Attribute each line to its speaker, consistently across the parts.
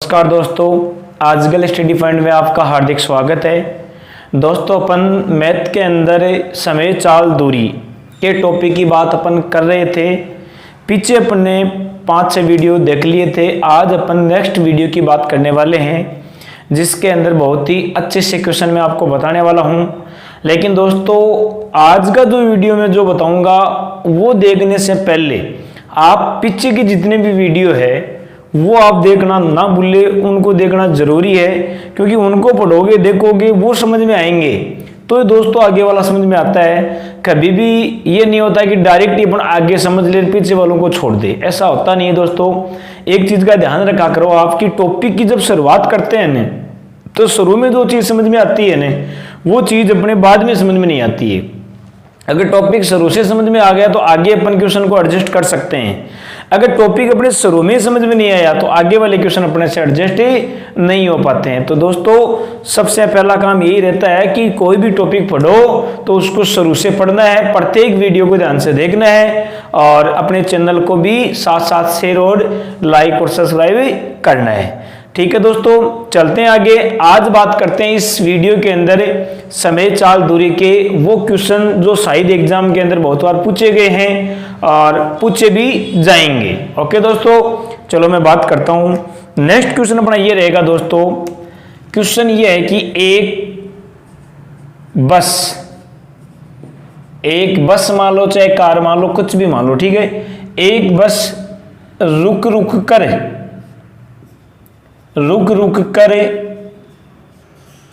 Speaker 1: नमस्कार दोस्तों, आजकल स्टडी पॉइंट में आपका हार्दिक स्वागत है। दोस्तों, अपन मैथ के अंदर समय चाल दूरी के टॉपिक की बात अपन कर रहे थे। पीछे अपन ने 5-6 वीडियो देख लिए थे। आज अपन नेक्स्ट वीडियो की बात करने वाले हैं, जिसके अंदर बहुत ही अच्छे से क्वेश्चन मैं आपको बताने वाला हूं। लेकिन दोस्तों, आज का जो वीडियो में जो बताऊंगा वो देखने से पहले आप पीछे की जितने भी वीडियो है वो आप देखना ना भूले, उनको देखना जरूरी है, क्योंकि उनको पढ़ोगे देखोगे वो समझ में आएंगे तो दोस्तों आगे वाला समझ में आता है। कभी भी ये नहीं होता कि डायरेक्ट अपन आगे समझ ले पीछे वालों को छोड़ दे, ऐसा होता नहीं है दोस्तों। एक चीज का ध्यान रखा करो, आपकी टॉपिक की जब शुरुआत करते हैं ना तो शुरू में जो चीज समझ में आती है ना वो चीज अपने बाद में समझ में नहीं आती है। अगर टॉपिक शुरू से समझ में आ गया तो आगे अपन क्वेश्चन को एडजस्ट कर सकते हैं। अगर टॉपिक अपने शुरू में समझ में नहीं आया तो आगे वाले क्वेश्चन अपने से एडजस्ट ही नहीं हो पाते हैं। तो दोस्तों, सबसे पहला काम यही रहता है कि कोई भी टॉपिक पढ़ो तो उसको शुरू से पढ़ना है, प्रत्येक वीडियो को ध्यान से देखना है और अपने चैनल को भी साथ साथ शेयर और लाइक और सब्सक्राइब करना है। ठीक है दोस्तों, चलते हैं आगे। आज बात करते हैं इस वीडियो के अंदर समय चाल दूरी के वो क्वेश्चन जो शायद एग्जाम के अंदर बहुत बार पूछे गए हैं और पूछे भी जाएंगे। ओके दोस्तों, चलो मैं बात करता हूं। नेक्स्ट क्वेश्चन अपना ये रहेगा दोस्तों। क्वेश्चन ये है कि एक बस मान लो, चाहे कार मान लो, कुछ भी मान लो, ठीक है। एक बस रुक रुक कर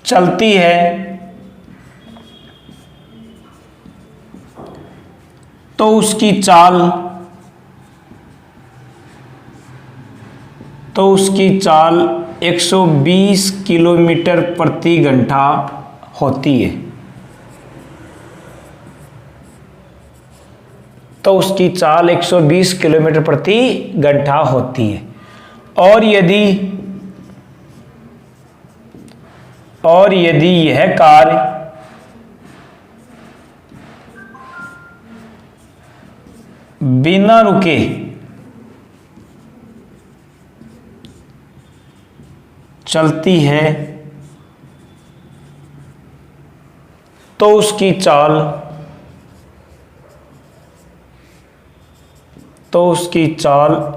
Speaker 1: चलती है तो उसकी चाल 120 किलोमीटर प्रति घंटा होती है। तो उसकी चाल 120 किलोमीटर प्रति घंटा होती है। और यदि यह कार बिना रुके चलती है तो उसकी चाल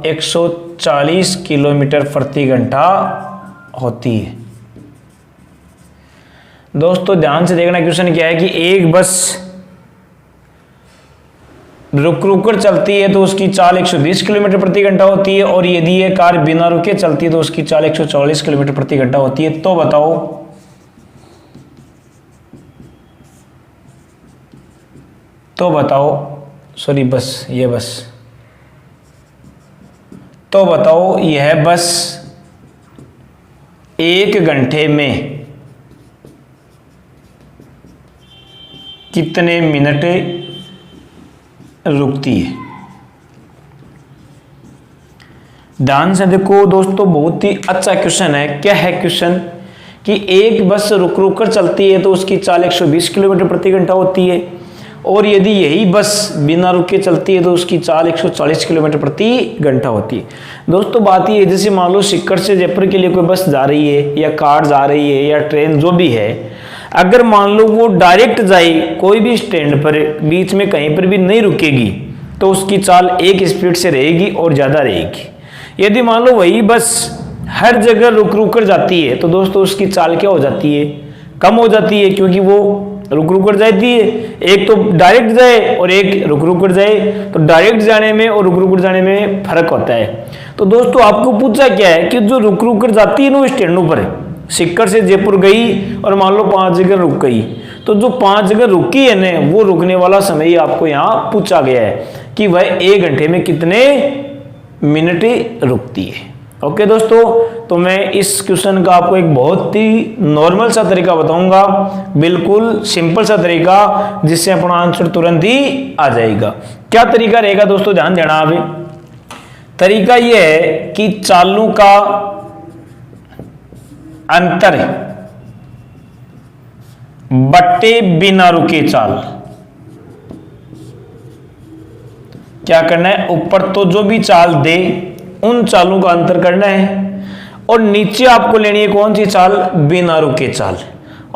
Speaker 1: 140 किलोमीटर प्रति घंटा होती है। दोस्तों ध्यान से देखना, क्वेश्चन क्या है कि एक बस रुक कर चलती है तो उसकी चाल 120 किलोमीटर प्रति घंटा होती है, और यदि यह कार बिना रुके चलती है तो उसकी चाल 140 किलोमीटर प्रति घंटा होती है। तो बताओ यह बस 1 घंटे में कितने मिनट रुकती है। ध्यान से देखो दोस्तों, बहुत ही अच्छा क्वेश्चन है। क्या है क्वेश्चन कि एक बस रुक कर चलती है तो उसकी चाल 120 किलोमीटर प्रति घंटा होती है, और यदि यही बस बिना रुके चलती है तो उसकी चाल 140 किलोमीटर प्रति घंटा होती है। दोस्तों बात ये है, जैसे मान लो सीकर से जयपुर के लिए कोई बस जा रही है या कार जा रही है या ट्रेन जो भी है, अगर मान लो वो डायरेक्ट जाए कोई भी स्टैंड पर, बीच में कहीं पर भी नहीं रुकेगी तो उसकी चाल एक स्पीड से रहेगी और ज़्यादा रहेगी। यदि मान लो वही बस हर जगह रुक कर जाती है तो दोस्तों उसकी चाल क्या हो जाती है, कम हो जाती है, क्योंकि वो रुक कर जाती है। एक तो डायरेक्ट जाए और एक रुक कर जाए, तो डायरेक्ट जाने में और रुक कर जाने में फर्क होता है। तो दोस्तों आपको पूछा क्या है कि जो रुक कर जाती है ना स्टैंडों पर, सीकर से जयपुर गई और मान लो 5 जगह रुक गई, तो जो 5 जगह रुकी है ना वो रुकने वाला समय आपको यहाँ पूछा गया है कि वह 1 घंटे में कितने मिनट रुकती है। ओके दोस्तों, तो मैं इस क्वेश्चन का आपको एक बहुत ही नॉर्मल सा तरीका बताऊंगा, बिल्कुल सिंपल सा तरीका, जिससे अपना आंसर तुरंत ही आ जाएगा। क्या तरीका रहेगा दोस्तों, ध्यान देना। अभी तरीका यह है कि चालों का अंतर बट्टे बिना रुके चाल। क्या करना है, ऊपर तो जो भी चाल दे उन चालों का अंतर करना है, और नीचे आपको लेनी है कौन सी चाल, बिना रुके चाल।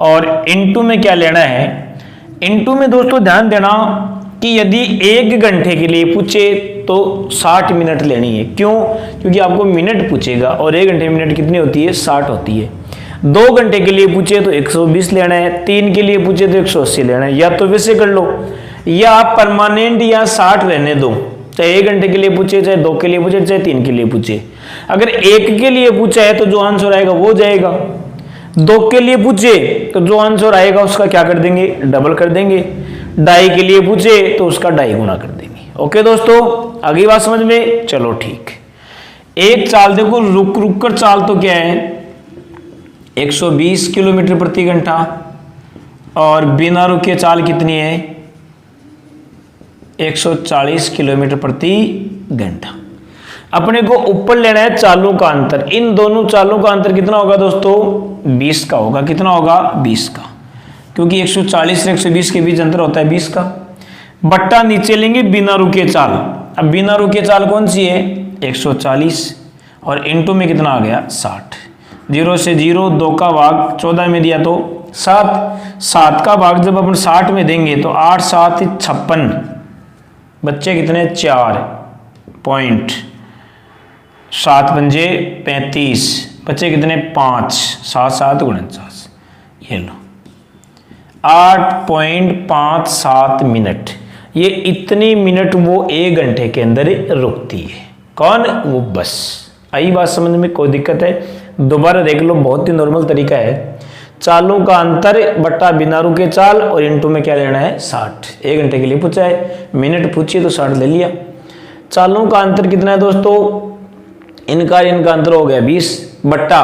Speaker 1: और इनटू में क्या लेना है, इनटू में दोस्तों ध्यान देना कि यदि 1 घंटे के लिए पूछे तो 60 मिनट लेनी है। क्यों, क्योंकि आपको मिनट पूछेगा और 1 घंटे मिनट कितनी होती है, 60 होती है। 2 घंटे के लिए पूछे तो 120 लेना है, 3 के लिए पूछे तो 180 लेना है। या तो वैसे कर लो, या आप परमानेंट या 60 रहने दो, चाहे 1 घंटे के लिए पूछे, चाहे 2 के लिए पूछे, चाहे 3 के लिए पूछे। अगर 1 के लिए पूछा है तो जो आंसर आएगा वो जाएगा, 2 के लिए पूछे तो जो आंसर आएगा उसका क्या कर देंगे, डबल कर देंगे, 2.5 के लिए पूछे तो उसका 2.5 गुना कर देंगे। ओके दोस्तों, अगली बात समझ में, चलो ठीक। एक चाल देखो, रुक रुक कर चाल तो क्या है, 120 किलोमीटर प्रति घंटा, और बिना रुके चाल कितनी है, 140 किलोमीटर प्रति घंटा। अपने को ऊपर लेना है चालों का अंतर। इन दोनों चालों का अंतर कितना होगा दोस्तों, 20 का होगा। कितना होगा, 20 का, क्योंकि 140 से 120 के बीच अंतर होता है 20 का। बट्टा नीचे लेंगे बिना रुके चाल। अब बिना रुके चाल कौन सी है, 140, और इनटू में कितना आ गया, 60। 0 से 0, 2 का भाग 14 में दिया तो 7, 7 का भाग जब अपन 60 में देंगे तो 8 7 56, बच्चे कितने, 4 पॉइंट, 7 पंजे 35, बच्चे कितने, 5, 7 7 49, ये लो 8.57 मिनट। ये इतनी मिनट वो 1 घंटे के अंदर रुकती है। कौन, वो बस। आई बात समझ में, कोई दिक्कत है, दोबारा देख लो, बहुत ही नॉर्मल तरीका है। चालों का अंतर बट्टा बिना रुके चाल, और इनटू में क्या लेना है, 60। 1 घंटे के लिए पूछा है, मिनट पूछिए तो 60 ले लिया। चालों का अंतर कितना है दोस्तों, इनका अंतर हो गया 20, बट्टा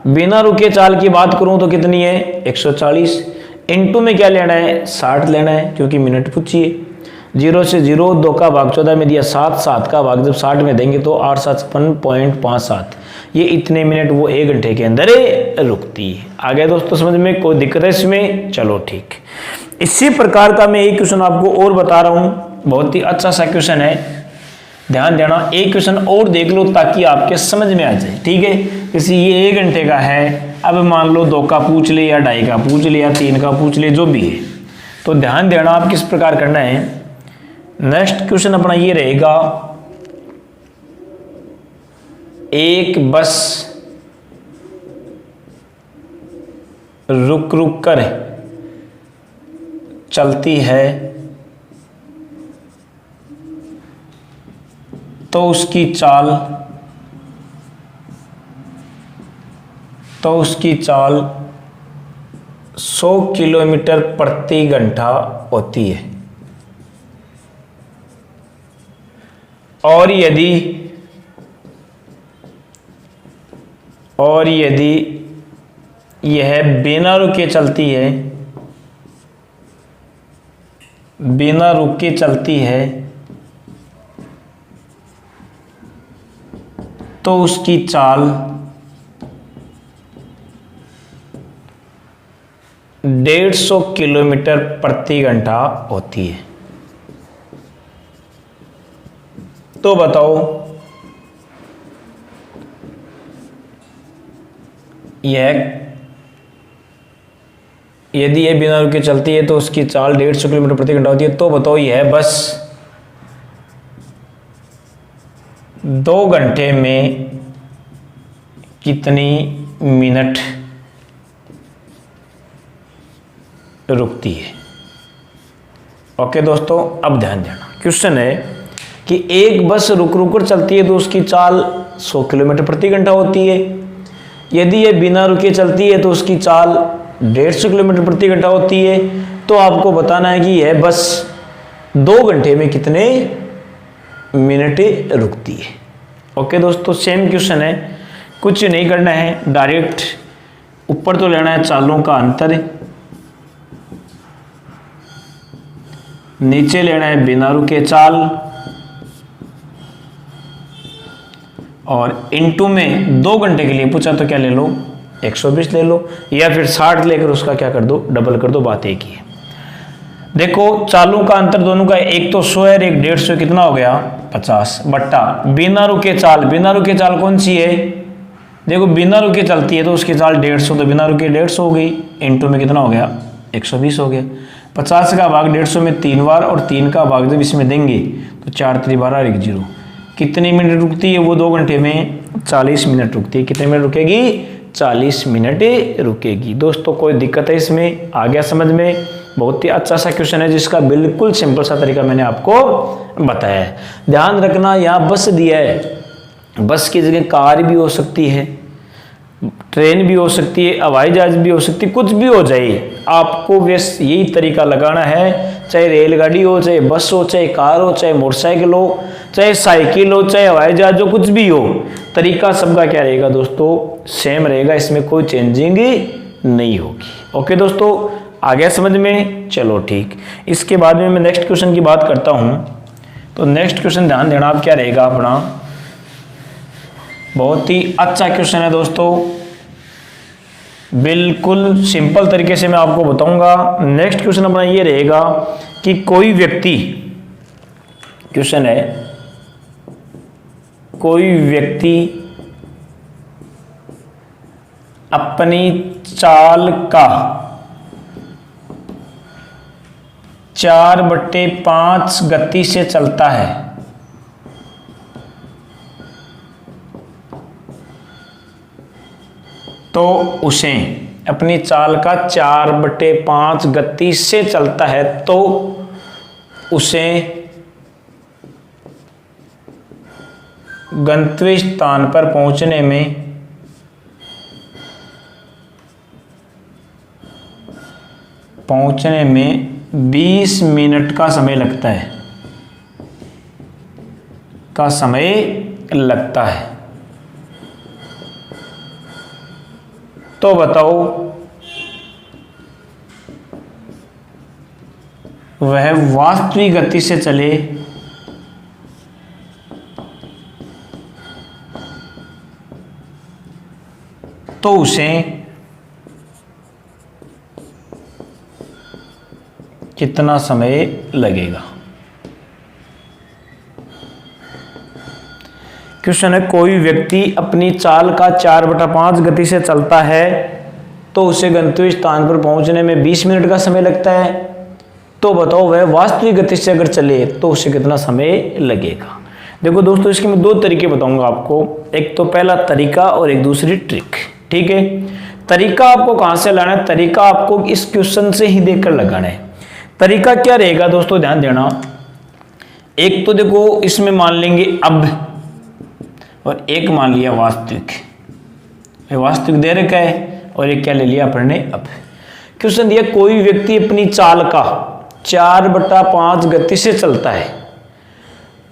Speaker 1: बिना रुके चाल की बात करूं तो कितनी है, 140। इनटू में क्या लेना है, 60 लेना है, क्योंकि मिनट पूछिए। 0 से 0, 2 का भाग 14 में दिया 7, 7 का भाग जब 60 में देंगे तो 8 7.57, ये इतने मिनट वो 1 घंटे के अंदर रुकती है। आ गया दोस्तों समझ में, कोई दिक्कत है इसमें, चलो ठीक। इसी प्रकार का मैं एक क्वेश्चन आपको और बता रहा हूँ, बहुत ही अच्छा सा क्वेश्चन है, ध्यान देना। एक क्वेश्चन और देख लो ताकि आपके समझ में आ जाए, ठीक है। जैसे ये 1 घंटे का है, अब मान लो 2 का पूछ ले, या 2.5 का पूछ ले, या 3 का पूछ ले, जो भी है, तो ध्यान देना आप किस प्रकार करना है। नेक्स्ट क्वेश्चन अपना ये रहेगा, एक बस रुक रुक कर चलती है तो उसकी चाल 100 किलोमीटर प्रति घंटा होती है, और यदि यह बिना रुके चलती है तो उसकी चाल 150 किलोमीटर प्रति घंटा होती है। तो बताओ यदि यह बिना रुके चलती है तो उसकी चाल 150 किलोमीटर प्रति घंटा होती है, तो बताओ यह बस 2 घंटे में कितनी मिनट रुकती है। ओके दोस्तों, अब ध्यान देना, क्वेश्चन है कि एक बस रुक रुक कर चलती है तो उसकी चाल 100 किलोमीटर प्रति घंटा होती है। यदि ये बिना रुके चलती है तो उसकी चाल 150 किलोमीटर प्रति घंटा होती है। तो आपको बताना है कि यह बस 2 घंटे में कितने मिनट रुकती है। ओके दोस्तों, सेम क्वेश्चन है, कुछ नहीं करना है, डायरेक्ट ऊपर तो लेना है चालों का अंतर, नीचे लेना है बिना रुके चाल, और इनटू में 2 घंटे के लिए पूछा तो क्या ले लो, 120 ले लो, या फिर 60 लेकर उसका क्या कर दो, डबल कर दो, बात एक ही है। देखो चालों का अंतर दोनों का, एक तो 100 है, एक 150, कितना हो गया 50, बट्टा बिना रुके चाल कौन सी है, देखो बिना रुके चलती है तो उसकी चाल 150, तो बिना रुके 150 हो गई, इंटू में कितना हो गया 120 हो गया। 50 का भाग 150 में 3 बार, और 3 का भाग जब इसमें देंगे तो 4 3 12 1 0। कितने मिनट रुकती है वो 2 घंटे में 40 मिनट रुकती है। कितने मिनट रुकेगी 40 मिनट रुकेगी। दोस्तों कोई दिक्कत है इसमें, आ गया समझ में? बहुत ही अच्छा सा क्वेश्चन है जिसका बिल्कुल सिंपल सा तरीका मैंने आपको बताया है। ध्यान रखना यहाँ बस दिया है, बस की जगह कार भी हो सकती है, ट्रेन भी हो सकती है, हवाई जहाज भी हो सकती है, कुछ भी हो जाए, आपको बस यही तरीका लगाना है। चाहे रेलगाड़ी हो, चाहे बस हो, चाहे कार हो, चाहे मोटरसाइकिल हो, चाहे साइकिल हो, चाहे हवाई जहाज हो, कुछ भी हो, तरीका सबका क्या रहेगा दोस्तों सेम रहेगा, इसमें कोई चेंजिंग नहीं होगी। ओके दोस्तों, आ गया समझ में? चलो ठीक। इसके बाद में मैं नेक्स्ट क्वेश्चन की बात करता हूँ। तो नेक्स्ट क्वेश्चन ध्यान देना आप क्या रहेगा अपना, बहुत ही अच्छा क्वेश्चन है दोस्तों, बिल्कुल सिंपल तरीके से मैं आपको बताऊंगा। नेक्स्ट क्वेश्चन अपना ये रहेगा कि कोई व्यक्ति, क्वेश्चन है कोई व्यक्ति अपनी चाल का 4/5 गति से चलता है तो उसे, अपनी चाल का 4/5 गति से चलता है तो उसे गंतव्य स्थान पर पहुंचने में 20 मिनट का समय लगता है, तो बताओ वह वास्तविक गति से चले तो उसे कितना समय लगेगा। क्वेश्चन है कोई व्यक्ति अपनी चाल का 4/5 गति से चलता है तो उसे गंतव्य स्थान पर पहुंचने में 20 मिनट का समय लगता है, तो बताओ वह वास्तविक गति से अगर चले तो उसे कितना समय लगेगा। देखो दोस्तों इसके मैं 2 तरीके बताऊंगा आपको, एक तो पहला तरीका और एक दूसरी ट्रिक। ठीक है, तरीका आपको कहां से लाना है, तरीका आपको इस क्वेश्चन से ही देखकर लगाना है। तरीका क्या रहेगा दोस्तों ध्यान देना, एक तो देखो इसमें मान लेंगे अब, और एक मान लिया वास्तविक, वास्तविक दे रखा है, और एक क्या ले लिया अपन ने अब। क्वेश्चन दिया कोई व्यक्ति अपनी चाल का 4/5 गति से चलता है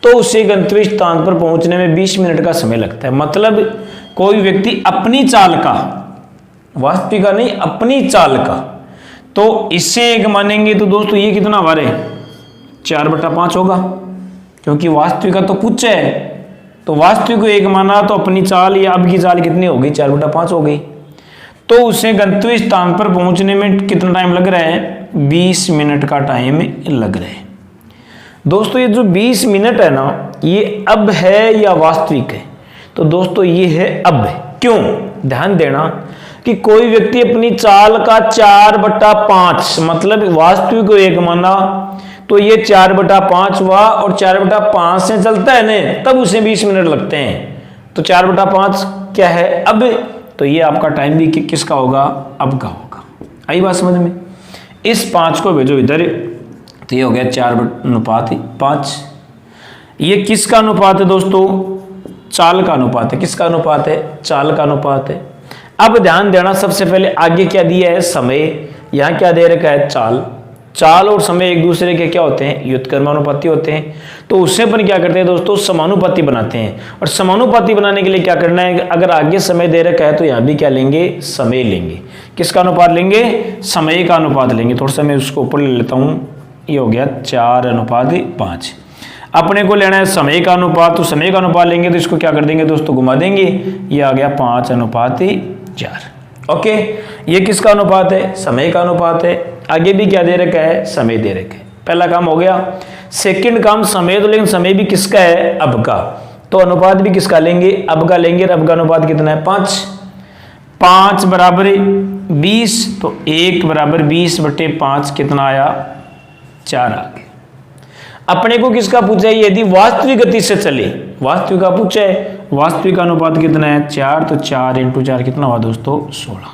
Speaker 1: तो उसे गंतव्य स्थान पर पहुंचने में 20 मिनट का समय लगता है। मतलब कोई व्यक्ति अपनी चाल का, वास्तविक का नहीं, अपनी चाल का, तो इससे एक मानेंगे तो दोस्तों ये कितना बार है 4/5 होगा, क्योंकि वास्तविक का तो कुछ है, तो वास्तविक को एक माना तो अपनी चाल या अब की चाल कितनी हो गई 4/5 हो गई, तो उसे गंतव्य स्थान पर पहुंचने में कितना टाइम लग रहा है 20 मिनट का टाइम लग रहा है। दोस्तों ये जो 20 मिनट है ना, ये अब है या वास्तविक है, तो दोस्तों ये है अब। क्यों, ध्यान देना कि कोई व्यक्ति अपनी चाल का 4/5, मतलब वास्तविक को एक माना तो ये 4/5 हुआ, और 4/5 से चलता है ना तब उसे 20 मिनट लगते हैं, तो 4/5 क्या है अब, तो ये आपका टाइम भी किसका होगा, अब का होगा। आई बात समझ में? इस 5 को भेजो इधर, तो ये हो गया 4/5। ये किसका अनुपात है दोस्तों, चाल का अनुपात है। किसका अनुपात है, चाल का अनुपात है। अब ध्यान देना सबसे पहले आगे क्या दिया है, समय, यहां क्या दे रखा है चाल। चाल और समय एक दूसरे के क्या होते हैं, व्युत्क्रमानुपाती होते हैं, तो उससे अपन क्या करते हैं दोस्तों समानुपाती बनाते हैं। और समानुपाती बनाने के लिए क्या करना है, अगर आगे समय दे रखा है तो यहां भी क्या लेंगे, समय लेंगे। किसका अनुपात लेंगे, समय का अनुपात लेंगे। थोड़ा सा मैं उसको ऊपर ले लेता हूं, ये हो गया 4/5। अपने को लेना है समय का अनुपात, तो समय का अनुपात लेंगे तो इसको क्या कर देंगे दोस्तों, घुमा देंगे, ये आ गया 5/4। ओके, ये किसका अनुपात है, समय का अनुपात है। आगे भी क्या दे रखा है, समय दे रखा है। पहला काम हो गया। सेकंड काम समय, तो लेकिन समय भी किसका है, अब का। तो अनुपात भी किसका लेंगे, अब का लेंगे। अब का अनुपात कितना है 5, 5 बराबर 20, तो 1 बराबर 20/5 कितना आया 4 आ गया। अपने को किसका पूछा है, यदि वास्तविक गति से चले, वास्तविक का पूछा है, वास्तविक अनुपात कितना है 4, तो 4 × 4 कितना हुआ दोस्तों 16।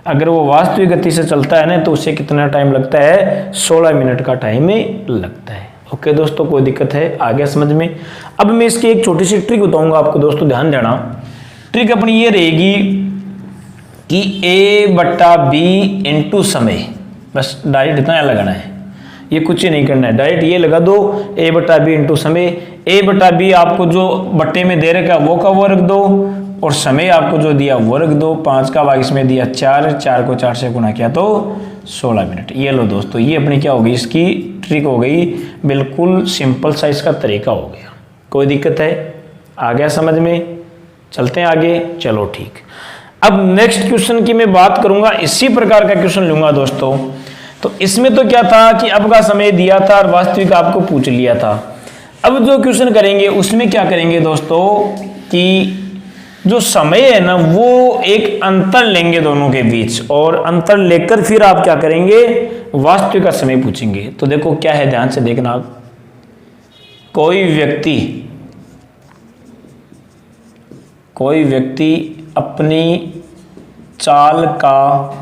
Speaker 1: अगर वो वास्तविक गति से चलता है ना तो उसे कितना टाइम लगता है 16 मिनट का टाइम लगता है। ओके दोस्तों, कोई दिक्कत है, आ गया समझ में। अब मैं इसकी एक छोटी सी ट्रिक बताऊंगा आपको दोस्तों, ध्यान देना। ट्रिक अपनी ये रहेगी कि A/B × समय, बस डायरेक्ट इतना लगाना है, ये कुछ ही नहीं करना है, डायरेक्ट ये लगा दो A/B × समय। A/B आपको जो बट्टे में दे रखा है वो का वो रख दो, और समय आपको जो दिया वो रख दो। 5 का भाग इसमें दिया 4, 4 को 4 से गुणा किया तो 16 मिनट। ये लो दोस्तों, ये अपनी क्या हो गई, इसकी ट्रिक हो गई, बिल्कुल सिंपल सा इसका तरीका हो गया। कोई दिक्कत है, आ गया समझ में, चलते हैं आगे। चलो ठीक, अब नेक्स्ट क्वेश्चन की मैं बात करूंगा, इसी प्रकार का क्वेश्चन लूंगा दोस्तों। तो इसमें तो क्या था कि अब का समय दिया था और वास्तविक आपको पूछ लिया था। अब जो क्वेश्चन करेंगे उसमें क्या करेंगे दोस्तों कि जो समय है ना वो एक अंतर लेंगे दोनों के बीच, और अंतर लेकर फिर आप क्या करेंगे वास्तविक का समय पूछेंगे। तो देखो क्या है, ध्यान से देखना आप। कोई व्यक्ति अपनी चाल का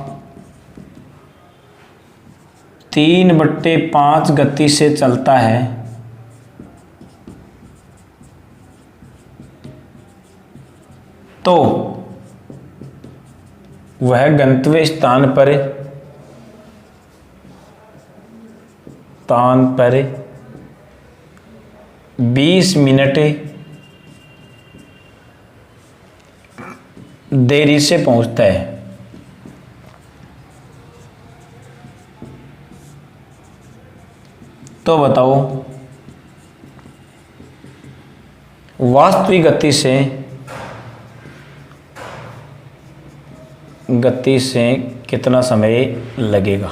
Speaker 1: 3/5 गति से चलता है, तो वह गंतव्य स्थान पर 20 मिनट देरी से पहुंचता है। तो बताओ वास्तविक गति से कितना समय लगेगा।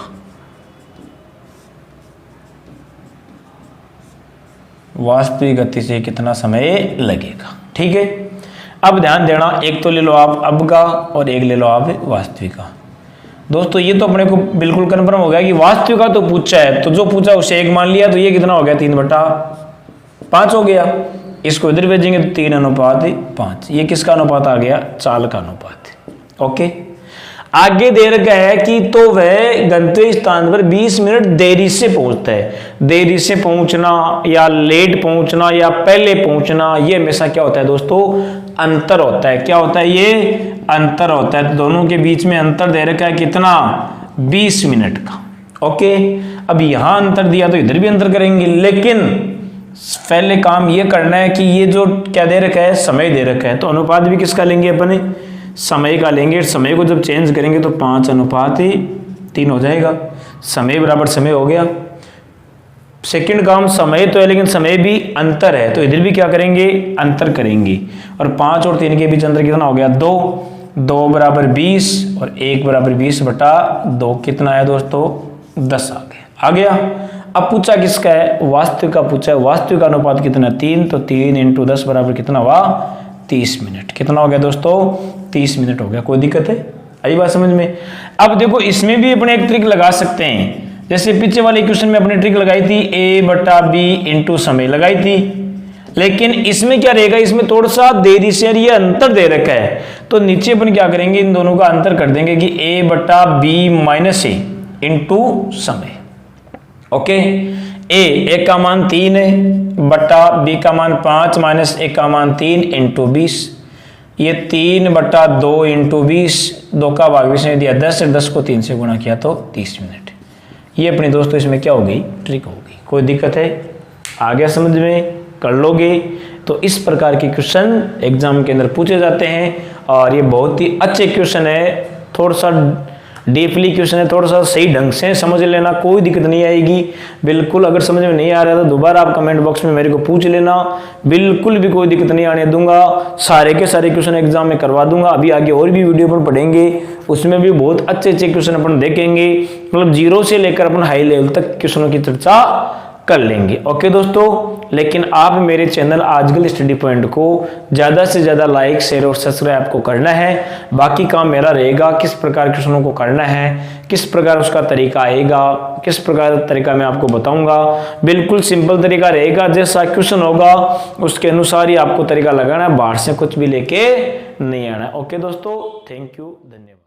Speaker 1: वास्तविक गति से कितना समय लगेगा, ठीक है। अब ध्यान देना, एक तो ले लो आप अब का और एक ले लो आप वास्तविक का। दोस्तों ये तो अपने को बिल्कुल कन्फर्म हो गया कि वास्तविक का तो पूछा है, तो जो पूछा उसे 1 मान लिया, तो ये कितना हो गया 3/5 हो गया। इसको इधर भेजेंगे तो 3:5। ये किसका अनुपात आ गया, चाल का अनुपात। ओके, आगे दे रखा है कि तो वह गंतव्य स्थान पर 20 मिनट देरी से पहुंचता है। देरी से पहुंचना या लेट पहुंचना या पहले पहुंचना, ये हमेशा क्या होता है दोस्तों, अंतर होता है। क्या होता है, ये अंतर होता है। तो दोनों के बीच में अंतर दे रखा है कितना, 20 मिनट का। ओके, अब यहां अंतर दिया तो इधर भी अंतर करेंगे, लेकिन पहले काम ये करना है कि ये जो क्या दे रखा है, समय दे रखा है, तो अनुपात भी किसका लेंगे अपने, समय का लेंगे। समय को जब चेंज करेंगे तो 5:3 हो जाएगा। समय बराबर समय हो गया। सेकंड काम समय तो है, लेकिन समय भी अंतर है, तो इधर भी क्या करेंगे, अंतर करेंगे। और 5 और 3 के बीच अंतर कितना हो गया, 2 बराबर 20 और 1 बराबर 20/2 कितना है दोस्तों, 10 आ गया। अब पूछा किसका है, वास्तविक का पूछा है। वास्तविक का अनुपात कितना, 3, तो 3 × 10 बराबर कितना हुआ 30 मिनट। कितना हो गया दोस्तों, 30 मिनट हो गया। कोई दिक्कत है, आई बात समझ में। अब देखो इसमें भी अपने एक ट्रिक लगा सकते हैं, जैसे पीछे वाले क्वेश्चन में अपनी ट्रिक लगाई थी A/B × समय लगाई थी, लेकिन इसमें क्या रहेगा, इसमें थोड़ा सा देरी से ये अंतर दे रखा है, तो नीचे अपन क्या करेंगे, इन दोनों का अंतर कर देंगे कि A/B - A × समय। ओके, A का मान 3 है, B का मान 5 - A का मान 3 × 20। ये 3/2 × 20, 2 का भाग 20 ने दिया 10, 10 को 3 से गुणा किया तो 30 मिनट। ये अपने दोस्तों इसमें क्या हो गई, ट्रिक हो गई। कोई दिक्कत है, आ गया समझ में, कर लोगे। तो इस प्रकार के क्वेश्चन एग्जाम के अंदर पूछे जाते हैं, और ये बहुत ही अच्छे क्वेश्चन है। थोड़ा सा डीपली क्वेश्चन है, थोड़ा सा सही ढंग से समझ लेना, कोई दिक्कत नहीं आएगी बिल्कुल। अगर समझ में नहीं आ रहा तो दोबारा आप कमेंट बॉक्स में मेरे को पूछ लेना, बिल्कुल भी कोई दिक्कत नहीं आने दूंगा। सारे के सारे क्वेश्चन एग्जाम में करवा दूंगा। अभी आगे और भी वीडियो पर पढ़ेंगे, उसमें भी बहुत अच्छे अच्छे क्वेश्चन अपन देखेंगे, मतलब 0 से लेकर अपन हाई लेवल तक क्वेश्चनों की चर्चा कर लेंगे। ओके दोस्तों, लेकिन आप मेरे चैनल आजकल स्टडी पॉइंट को ज़्यादा से ज़्यादा लाइक, शेयर और सब्सक्राइब को करना है। बाकी काम मेरा रहेगा किस प्रकार क्वेश्चनों को करना है, किस प्रकार उसका तरीका आएगा, किस प्रकार तरीका मैं आपको बताऊंगा। बिल्कुल सिंपल तरीका रहेगा, जैसा क्वेश्चन होगा उसके अनुसार ही आपको तरीका लगाना है, बाहर से कुछ भी लेके नहीं आना है। ओके दोस्तों, थैंक यू, धन्यवाद।